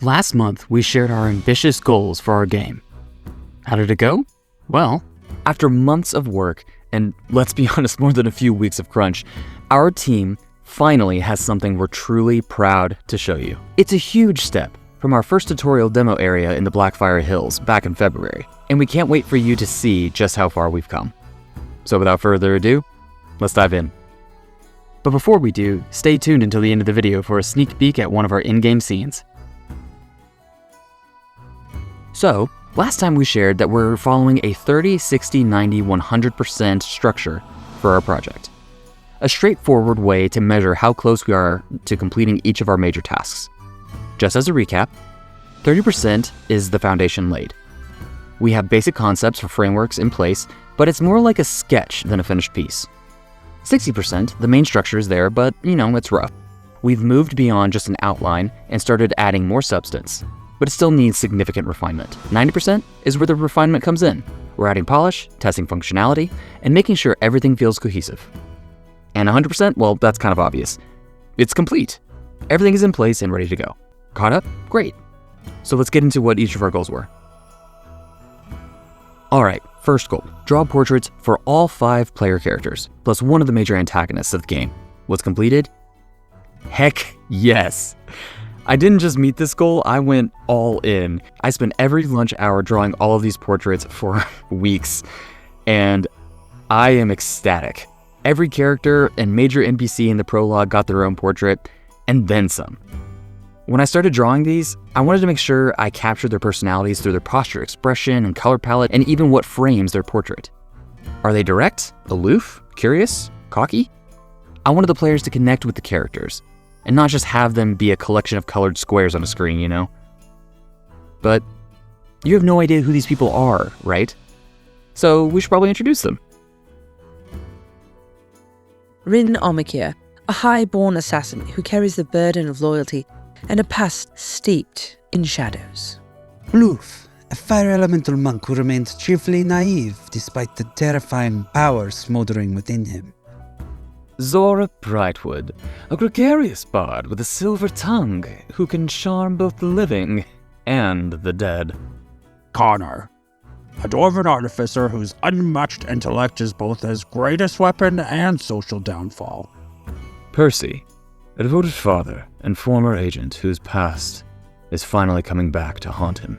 Last month, we shared our ambitious goals for our game. How did it go? Well, after months of work, and let's be honest, more than a few weeks of crunch, our team finally has something we're truly proud to show you. It's a huge step from our first tutorial demo area in the Blackfire Hills back in February, and we can't wait for you to see just how far we've come. So without further ado, let's dive in. But before we do, stay tuned until the end of the video for a sneak peek at one of our in-game scenes. So, last time we shared that we're following a 30, 60, 90, 100% structure for our project. A straightforward way to measure how close we are to completing each of our major tasks. Just as a recap, 30% is the foundation laid. We have basic concepts for frameworks in place, but it's more like a sketch than a finished piece. 60%, the main structure is there, but it's rough. We've moved beyond just an outline and started adding more substance, but it still needs significant refinement. 90% is where the refinement comes in. We're adding polish, testing functionality, and making sure everything feels cohesive. And 100%, well, that's kind of obvious. It's complete. Everything is in place and ready to go. Caught up? Great. So let's get into what each of our goals were. Alright, first goal, draw portraits for all 5 player characters, plus one of the major antagonists of the game. What's completed? Heck yes! I didn't just meet this goal, I went all in. I spent every lunch hour drawing all of these portraits for weeks, and I am ecstatic. Every character and major NPC in the prologue got their own portrait, and then some. When I started drawing these, I wanted to make sure I captured their personalities through their posture, expression, and color palette, and even what frames their portrait. Are they direct, aloof, curious, cocky? I wanted the players to connect with the characters, and not just have them be a collection of colored squares on a screen, But you have no idea who these people are, right? So we should probably introduce them. Rynasiryn, a high-born assassin who carries the burden of loyalty and a past steeped in shadows. Loof, a fire elemental monk who remained cheerfully naive despite the terrifying power smoldering within him. Zora Brightwood, a gregarious bard with a silver tongue who can charm both the living and the dead. Connor, a dwarven artificer whose unmatched intellect is both his greatest weapon and social downfall. Percy, a devoted father and former agent whose past is finally coming back to haunt him.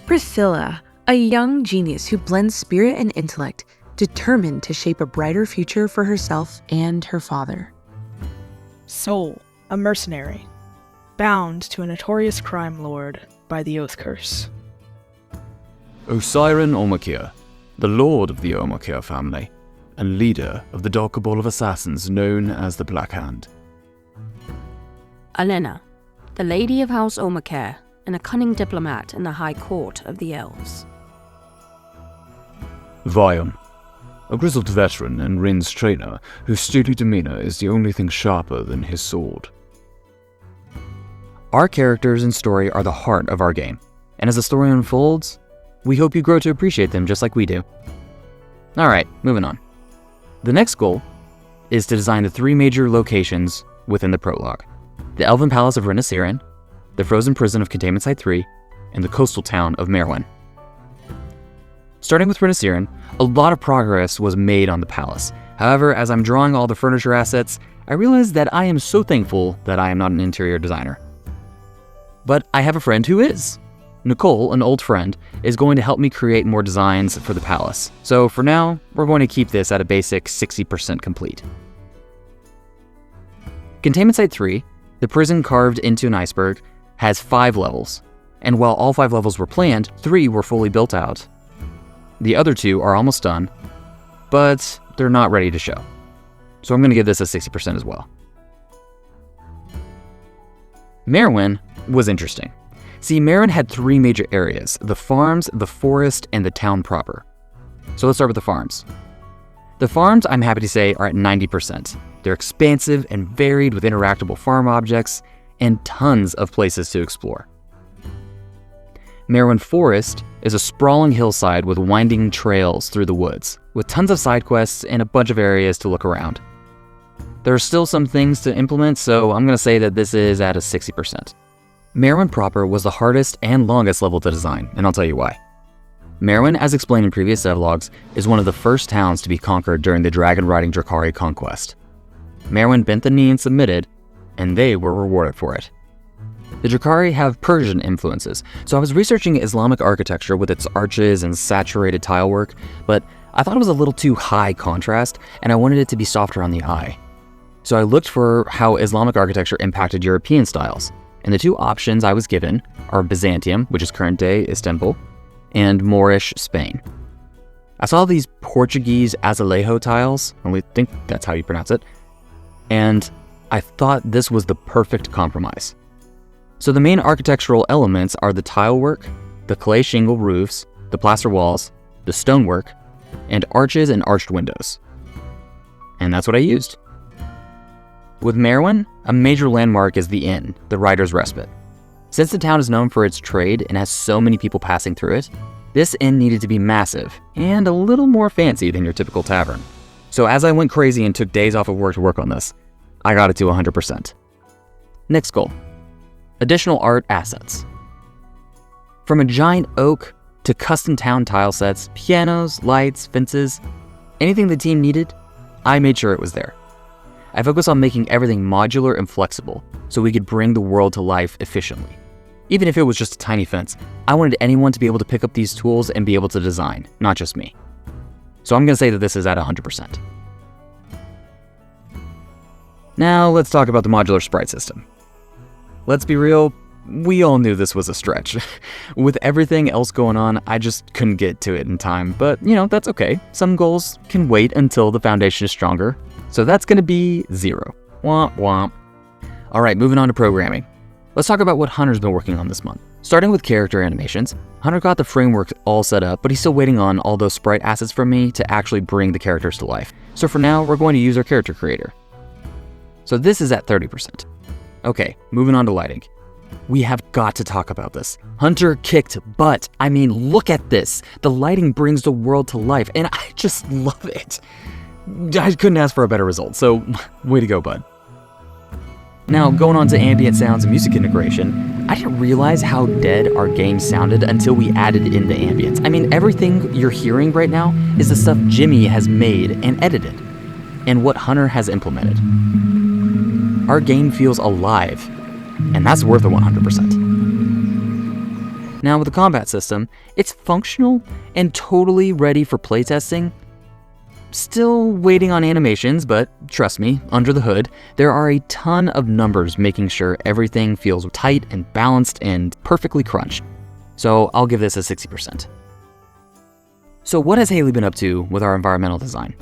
Priscilla, a young genius who blends spirit and intellect, determined to shape a brighter future for herself and her father. Soul, a mercenary, bound to a notorious crime lord by the Oath Curse. Osirian Omakir, the lord of the Omakir family, and leader of the dark cabal of assassins known as the Black Hand. Alena, the lady of House Omakir, and a cunning diplomat in the High Court of the Elves. Vion, a grizzled veteran and Ryn's trainer whose sturdy demeanor is the only thing sharper than his sword. Our characters and story are the heart of our game, and as the story unfolds, we hope you grow to appreciate them just like we do. Alright, moving on. The next goal is to design the 3 major locations within the prologue. The Elven Palace of Rynasiryn, the Frozen Prison of Containment Site 3, and the coastal town of Maerwin. Starting with Rynasiryn, a lot of progress was made on the palace. However, as I'm drawing all the furniture assets, I realized that I am so thankful that I am not an interior designer. But I have a friend who is. Nicole, an old friend, is going to help me create more designs for the palace. So for now, we're going to keep this at a basic 60% complete. Containment Site 3, the prison carved into an iceberg, has 5 levels. And while all 5 levels were planned, 3 were fully built out. The other 2 are almost done, but they're not ready to show. So I'm going to give this a 60% as well. Maerwin was interesting. See, Maerwin had 3 major areas: the farms, the forest, and the town proper. So let's start with the farms. The farms, I'm happy to say, are at 90%. They're expansive and varied with interactable farm objects and tons of places to explore. Maerwin Forest is a sprawling hillside with winding trails through the woods, with tons of side quests and a bunch of areas to look around. There are still some things to implement, so I'm going to say that this is at a 60%. Maerwin proper was the hardest and longest level to design, and I'll tell you why. Maerwin, as explained in previous devlogs, is one of the first towns to be conquered during the dragon-riding Drakari conquest. Maerwin bent the knee and submitted, and they were rewarded for it. The Drakari have Persian influences, so I was researching Islamic architecture with its arches and saturated tile work, but I thought it was a little too high contrast, and I wanted it to be softer on the eye. So I looked for how Islamic architecture impacted European styles, and the two options I was given are Byzantium, which is current-day Istanbul, and Moorish Spain. I saw these Portuguese azulejo tiles, I think that's how you pronounce it, and I thought this was the perfect compromise. So the main architectural elements are the tile work, the clay shingle roofs, the plaster walls, the stonework, and arches and arched windows. And that's what I used. With Maerwin, a major landmark is the inn, the Rider's Respite. Since the town is known for its trade and has so many people passing through it, this inn needed to be massive and a little more fancy than your typical tavern. So as I went crazy and took days off of work to work on this, I got it to 100%. Next goal, additional art assets. From a giant oak to custom town tile sets, pianos, lights, fences, anything the team needed, I made sure it was there. I focused on making everything modular and flexible so we could bring the world to life efficiently. Even if it was just a tiny fence, I wanted anyone to be able to pick up these tools and be able to design, not just me. So I'm going to say that this is at 100%. Now let's talk about the modular sprite system. Let's be real, we all knew this was a stretch. With everything else going on, I just couldn't get to it in time, but that's okay. Some goals can wait until the foundation is stronger. So that's going to be 0. Womp womp. Alright, moving on to programming. Let's talk about what Hunter's been working on this month. Starting with character animations, Hunter got the framework all set up, but he's still waiting on all those sprite assets from me to actually bring the characters to life. So for now, we're going to use our character creator. So this is at 30%. Okay, moving on to lighting. We have got to talk about this. Hunter kicked butt. I mean, look at this. The lighting brings the world to life, and I just love it. I couldn't ask for a better result, so way to go, bud. Now, going on to ambient sounds and music integration, I didn't realize how dead our game sounded until we added in the ambience. I mean, everything you're hearing right now is the stuff Jimmy has made and edited, and what Hunter has implemented. Our game feels alive, and that's worth a 100%. Now, with the combat system, it's functional and totally ready for playtesting. Still waiting on animations, but trust me, under the hood, there are a ton of numbers making sure everything feels tight and balanced and perfectly crunched. So I'll give this a 60%. So what has Haley been up to with our environmental design?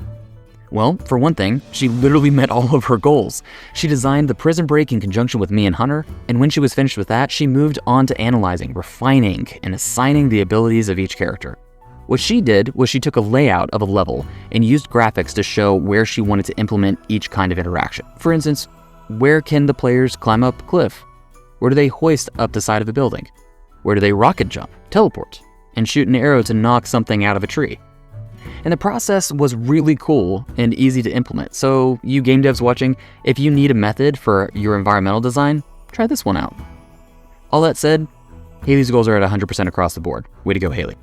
Well, for one thing, she literally met all of her goals. She designed the prison break in conjunction with me and Hunter, and when she was finished with that, she moved on to analyzing, refining, and assigning the abilities of each character. What she did was she took a layout of a level and used graphics to show where she wanted to implement each kind of interaction. For instance, where can the players climb up a cliff? Where do they hoist up the side of a building? Where do they rocket jump, teleport, and shoot an arrow to knock something out of a tree? And the process was really cool and easy to implement. So you game devs watching, if you need a method for your environmental design, try this one out. All that said, Haley's goals are at 100% across the board. Way to go, Haley.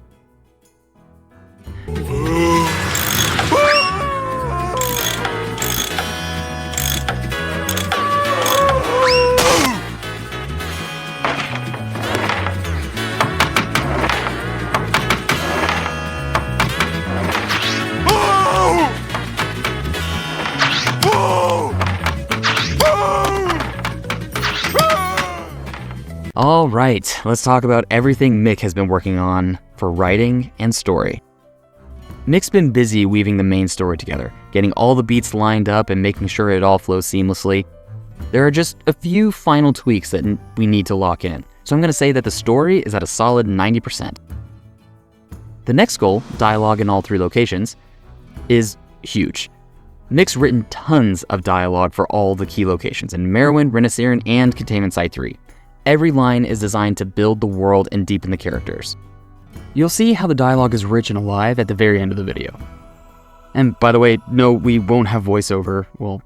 All right, let's talk about everything Mick has been working on for writing and story. Mick's been busy weaving the main story together, getting all the beats lined up and making sure it all flows seamlessly. There are just a few final tweaks that we need to lock in, so I'm going to say that the story is at a solid 90%. The next goal, dialogue in all 3 locations, is huge. Mick's written tons of dialogue for all the key locations in Maerwin, Rynasiryn, and Containment Site 3. Every line is designed to build the world and deepen the characters. You'll see how the dialogue is rich and alive at the very end of the video. And by the way, no, we won't have voiceover, well,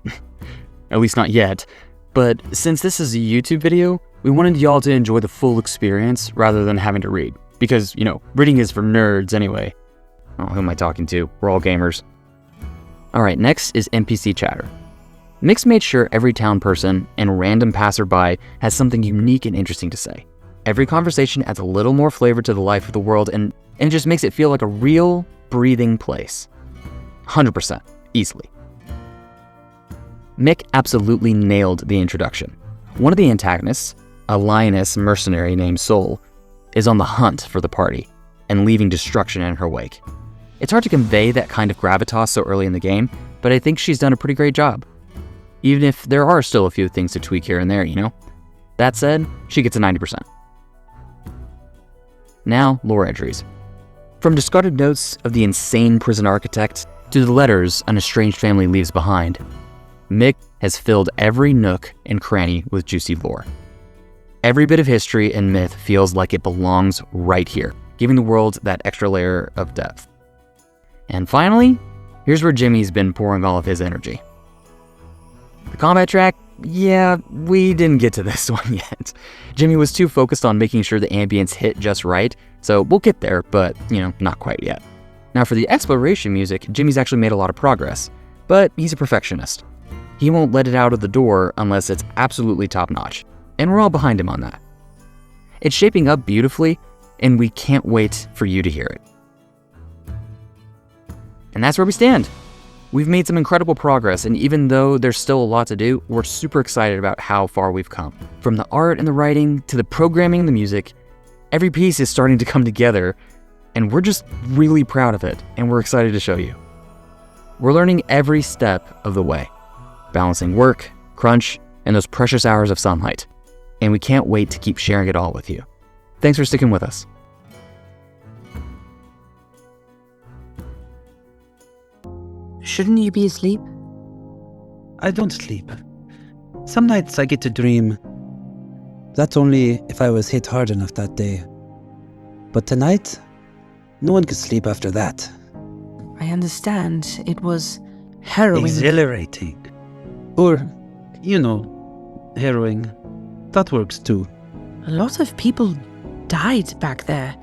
at least not yet, but since this is a YouTube video, We wanted y'all to enjoy the full experience rather than having to read. Because, reading is for nerds anyway. Oh, who am I talking to? We're all gamers. Alright, next is NPC chatter. Mix made sure every town person and random passerby has something unique and interesting to say. Every conversation adds a little more flavor to the life of the world and it just makes it feel like a real, breathing place. 100%, easily. Mick absolutely nailed the introduction. One of the antagonists, a lioness mercenary named Soul, is on the hunt for the party and leaving destruction in her wake. It's hard to convey that kind of gravitas so early in the game, but I think she's done a pretty great job. Even if there are still a few things to tweak here and there, That said, she gets a 90%. Now, lore entries. From discarded notes of the insane prison architect to the letters an estranged family leaves behind, Mick has filled every nook and cranny with juicy lore. Every bit of history and myth feels like it belongs right here, giving the world that extra layer of depth. And finally, here's where Jimmy's been pouring all of his energy. The combat track, yeah, we didn't get to this one yet. Jimmy was too focused on making sure the ambience hit just right, so we'll get there, but, not quite yet. Now for the exploration music, Jimmy's actually made a lot of progress, but he's a perfectionist. He won't let it out of the door unless it's absolutely top-notch, and we're all behind him on that. It's shaping up beautifully, and we can't wait for you to hear it. And that's where we stand. We've made some incredible progress, and even though there's still a lot to do, we're super excited about how far we've come. From the art and the writing, to the programming and the music, every piece is starting to come together, and we're just really proud of it, and we're excited to show you. We're learning every step of the way, balancing work, crunch, and those precious hours of sunlight, and we can't wait to keep sharing it all with you. Thanks for sticking with us. Shouldn't you be asleep? I don't sleep. Some nights I get to dream. That's only if I was hit hard enough that day. But tonight, no one could sleep after that. I understand. It was harrowing. Exhilarating. Or, harrowing. That works too. A lot of people died back there.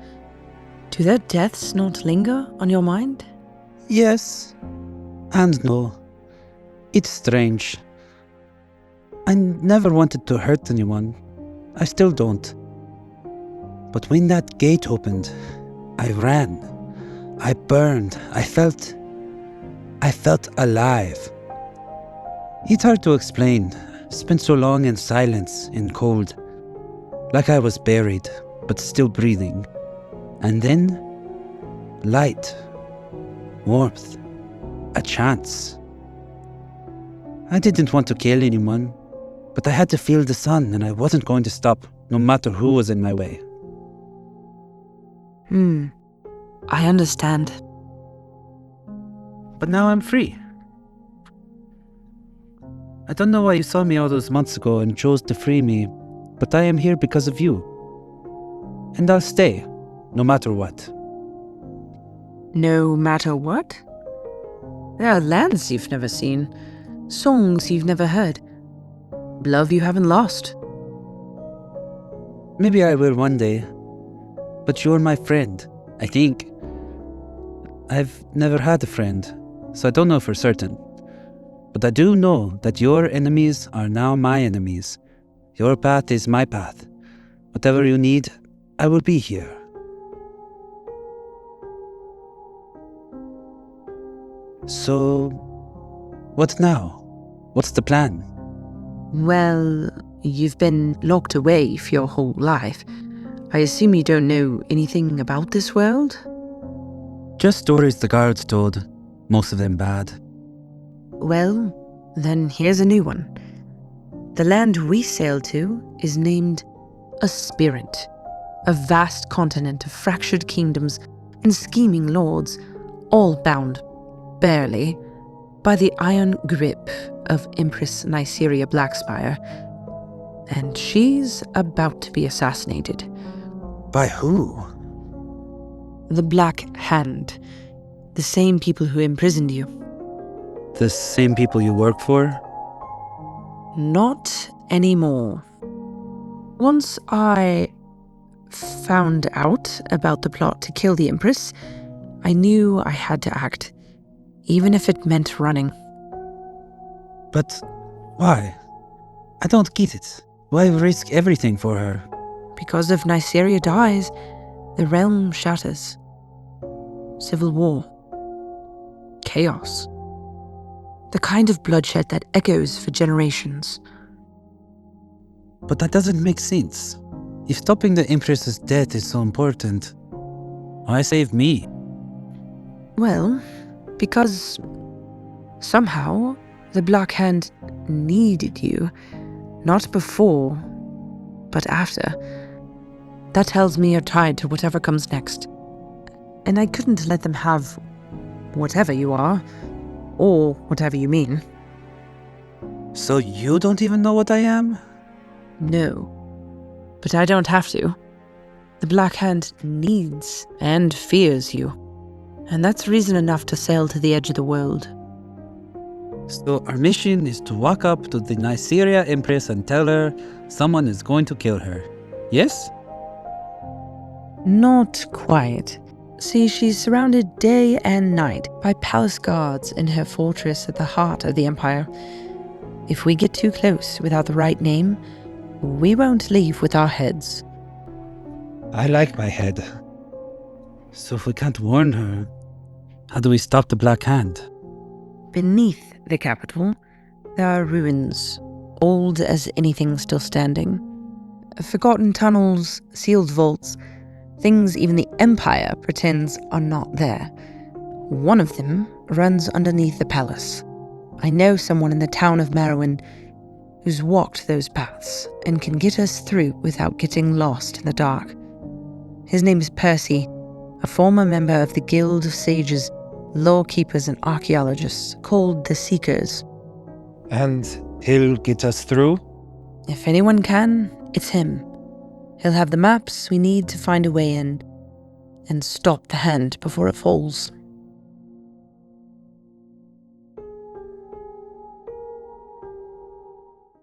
Do their deaths not linger on your mind? Yes. And no. It's strange. I never wanted to hurt anyone. I still don't. But when that gate opened, I ran. I burned. I felt alive. It's hard to explain. Spent so long in silence, in cold. Like I was buried, but still breathing. And then, light. Warmth. A chance. I didn't want to kill anyone, but I had to feel the sun and I wasn't going to stop, no matter who was in my way. I understand. But now I'm free. I don't know why you saw me all those months ago and chose to free me, but I am here because of you. And I'll stay, no matter what. No matter what? There are lands you've never seen, songs you've never heard, love you haven't lost. Maybe I will one day, but you're my friend, I think. I've never had a friend, so I don't know for certain. But I do know that your enemies are now my enemies. Your path is my path. Whatever you need, I will be here. So, what now? What's the plan? Well, you've been locked away for your whole life. I assume you don't know anything about this world? Just stories the guards told, most of them bad. Well, then here's a new one. The land we sail to is named Aspirant, a vast continent of fractured kingdoms and scheming lords, all bound, barely, by the iron grip of Empress Rynasiryn Blackspire. And she's about to be assassinated. By who? The Black Hand. The same people who imprisoned you. The same people you work for? Not anymore. Once I found out about the plot to kill the Empress, I knew I had to act, even if it meant running. But why? I don't get it. Why risk everything for her? Because if Nysaria dies, the realm shatters. Civil war. Chaos. The kind of bloodshed that echoes for generations. But that doesn't make sense. If stopping the Empress's death is so important, why save me? Well, because somehow the Black Hand needed you. Not before, but after. That tells me you're tied to whatever comes next. And I couldn't let them have whatever you are, or whatever you mean. So you don't even know what I am? No. But I don't have to. The Black Hand needs and fears you. And that's reason enough to sail to the edge of the world. So our mission is to walk up to the Nysaria Empress and tell her someone is going to kill her. Yes? Not quite. See, she's surrounded day and night by palace guards in her fortress at the heart of the Empire. If we get too close without the right name, we won't leave with our heads. I like my head. So if we can't warn her, how do we stop the Black Hand? Beneath the capital, there are ruins, old as anything still standing. Forgotten tunnels, sealed vaults, things even the Empire pretends are not there. One of them runs underneath the palace. I know someone in the town of Maerwin who's walked those paths and can get us through without getting lost in the dark. His name is Percy, a former member of the Guild of Sages, lawkeepers and archaeologists, called the Seekers. And he'll get us through? If anyone can, it's him. He'll have the maps we need to find a way in and stop the hand before it falls.